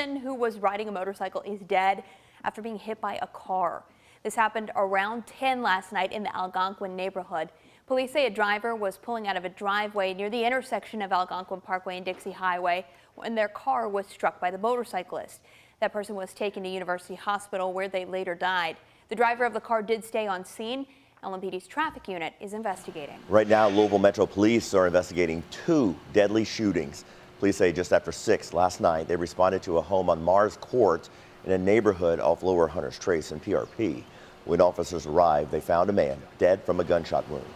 Who was riding a motorcycle is dead after being hit by a car. This happened around 10 last night in the Algonquin neighborhood. Police say a driver was pulling out of a driveway near the intersection of Algonquin Parkway and Dixie Highway when their car was struck by the motorcyclist. That person was taken to University Hospital where they later died. The driver of the car did stay on scene. LMPD's traffic unit is investigating. Right now, Louisville Metro Police are investigating 2 deadly shootings. Police say just after 6 last night, they responded to a home on Mars Court in a neighborhood off Lower Hunters Trace in PRP. When officers arrived, they found a man dead from a gunshot wound.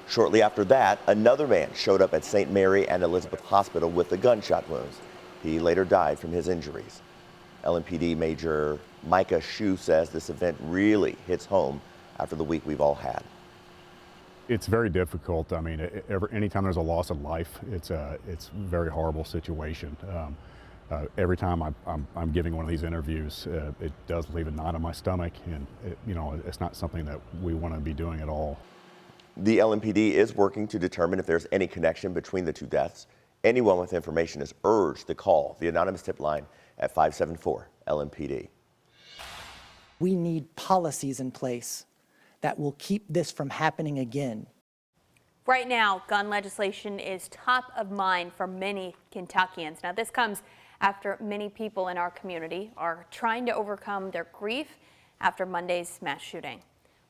Shortly after that, another man showed up at St. Mary and Elizabeth Hospital with the gunshot wounds. He later died from his injuries. LMPD Major Micah Shue says this event really hits home after the week we've all had. It's very difficult. I mean, anytime there's a loss of life, it's a very horrible situation. Every time I'm giving one of these interviews, it does leave a knot in my stomach, and it's not something that we want to be doing at all. The LMPD is working to determine if there's any connection between the 2 deaths. Anyone with information is urged to call the anonymous tip line at 574 LMPD. We need policies in place that will keep this from happening again. Right now, gun legislation is top of mind for many Kentuckians. Now, this comes after many people in our community are trying to overcome their grief after Monday's mass shooting.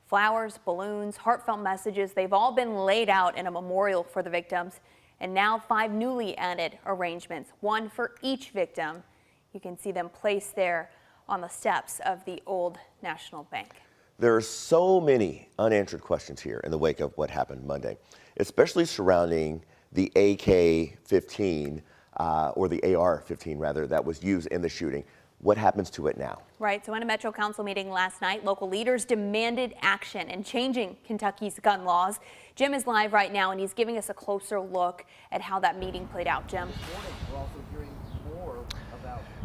Flowers, balloons, heartfelt messages, they've all been laid out in a memorial for the victims. And now 5 newly added arrangements, 1 for each victim. You can see them placed there on the steps of the Old National Bank. There are so many unanswered questions here in the wake of what happened Monday, especially surrounding the AK-15 or the AR-15 rather, that was used in the shooting. What happens to it now? Right. So in a Metro Council meeting last night, local leaders demanded action in changing Kentucky's gun laws. Jim is live right now, and he's giving us a closer look at how that meeting played out. Jim.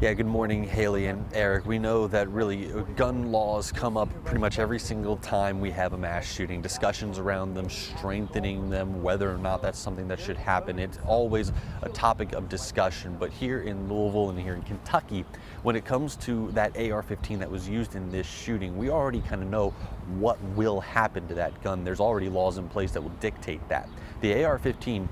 Yeah, good morning, Haley and Eric. We know that really gun laws come up pretty much every single time we have a mass shooting. Discussions around them, strengthening them, whether or not that's something that should happen. It's always a topic of discussion. But here in Louisville and here in Kentucky, when it comes to that AR-15 that was used in this shooting, we already kind of know what will happen to that gun. There's already laws in place that will dictate that. The AR-15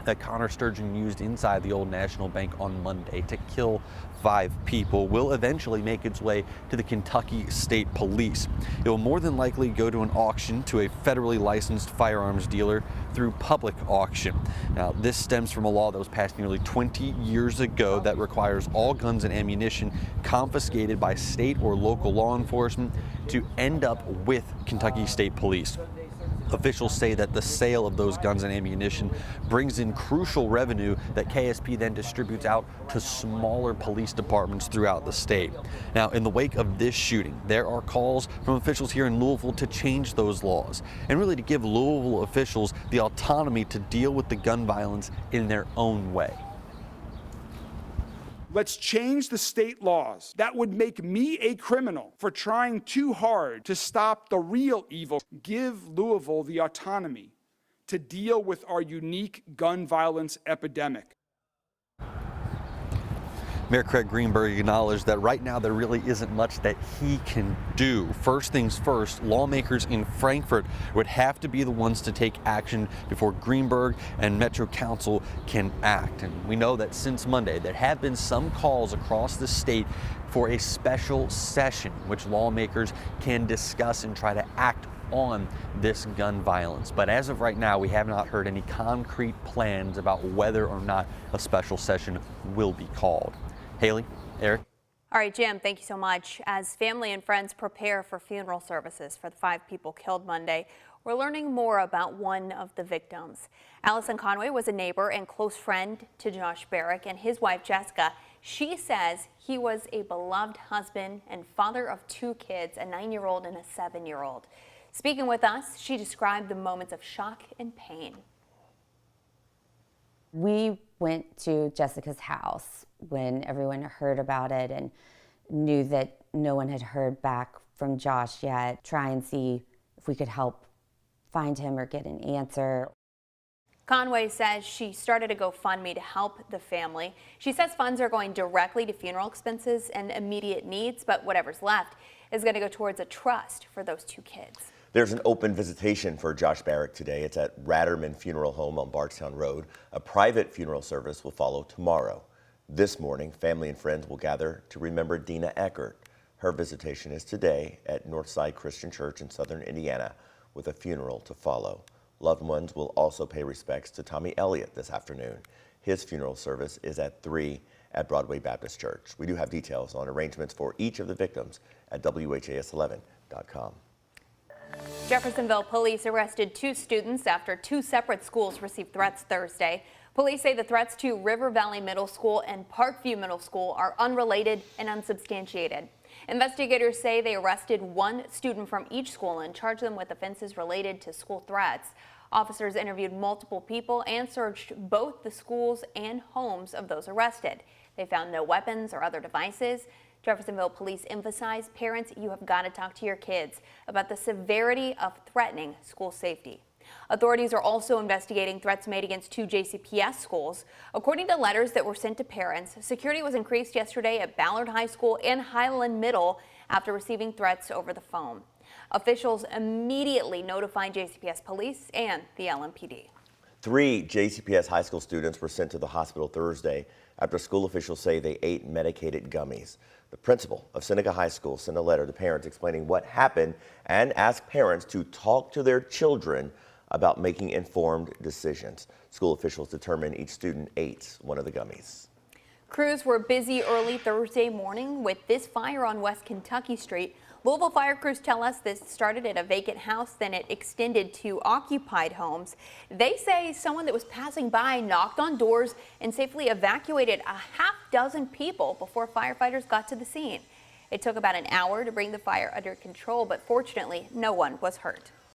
that Connor Sturgeon used inside the Old National Bank on Monday to kill 5 people will eventually make its way to the Kentucky State Police. It will more than likely go to an auction to a federally licensed firearms dealer through public auction. Now, this stems from a law that was passed nearly 20 years ago that requires all guns and ammunition confiscated by state or local law enforcement to end up with Kentucky State Police. Officials say that the sale of those guns and ammunition brings in crucial revenue that KSP then distributes out to smaller police departments throughout the state. Now, in the wake of this shooting, there are calls from officials here in Louisville to change those laws and really to give Louisville officials the autonomy to deal with the gun violence in their own way. Let's change the state laws that would make me a criminal for trying too hard to stop the real evil. Give Louisville the autonomy to deal with our unique gun violence epidemic. Mayor Craig Greenberg acknowledged that right now there really isn't much that he can do. First things first, lawmakers in Frankfort would have to be the ones to take action before Greenberg and Metro Council can act. And we know that since Monday, there have been some calls across the state for a special session which lawmakers can discuss and try to act on this gun violence. But as of right now, we have not heard any concrete plans about whether or not a special session will be called. Haley, Eric. All right, Jim, thank you so much. As family and friends prepare for funeral services for the 5 people killed Monday, we're learning more about one of the victims. Allison Conway was a neighbor and close friend to Josh Barrick and his wife, Jessica. She says he was a beloved husband and father of 2 kids, a 9-year-old and a 7-year-old. Speaking with us, she described the moments of shock and pain. We went to Jessica's house when everyone heard about it and knew that no one had heard back from Josh yet, try and see if we could help find him or get an answer. Conway says she started a GoFundMe to help the family. She says funds are going directly to funeral expenses and immediate needs, but whatever's left is going to go towards a trust for those 2 kids. There's an open visitation for Josh Barrick today. It's at Ratterman Funeral Home on Bardstown Road. A private funeral service will follow tomorrow. This morning, family and friends will gather to remember Dina Eckert. Her visitation is today at Northside Christian Church in southern Indiana, with a funeral to follow. Loved ones will also pay respects to Tommy Elliott this afternoon. His funeral service is at 3 at Broadway Baptist Church. We do have details on arrangements for each of the victims at WHAS11.com. Jeffersonville police arrested 2 students after 2 separate schools received threats Thursday. Police say the threats to River Valley Middle School and Parkview Middle School are unrelated and unsubstantiated. Investigators say they arrested 1 student from each school and charged them with offenses related to school threats. Officers interviewed multiple people and searched both the schools and homes of those arrested. They found no weapons or other devices. Jeffersonville police emphasize, parents, you have got to talk to your kids about the severity of threatening school safety. Authorities are also investigating threats made against 2 JCPS schools. According to letters that were sent to parents, security was increased yesterday at Ballard High School and Highland Middle after receiving threats over the phone. Officials immediately notified JCPS police and the LMPD. 3 JCPS high school students were sent to the hospital Thursday after school officials say they ate medicated gummies. The principal of Seneca High School sent a letter to parents explaining what happened and asked parents to talk to their children about making informed decisions. School officials determined each student ate one of the gummies. Crews were busy early Thursday morning with this fire on West Kentucky Street. Louisville fire crews tell us this started at a vacant house, then it extended to occupied homes. They say someone that was passing by knocked on doors and safely evacuated a half-dozen people before firefighters got to the scene. It took about an hour to bring the fire under control, but fortunately, no one was hurt.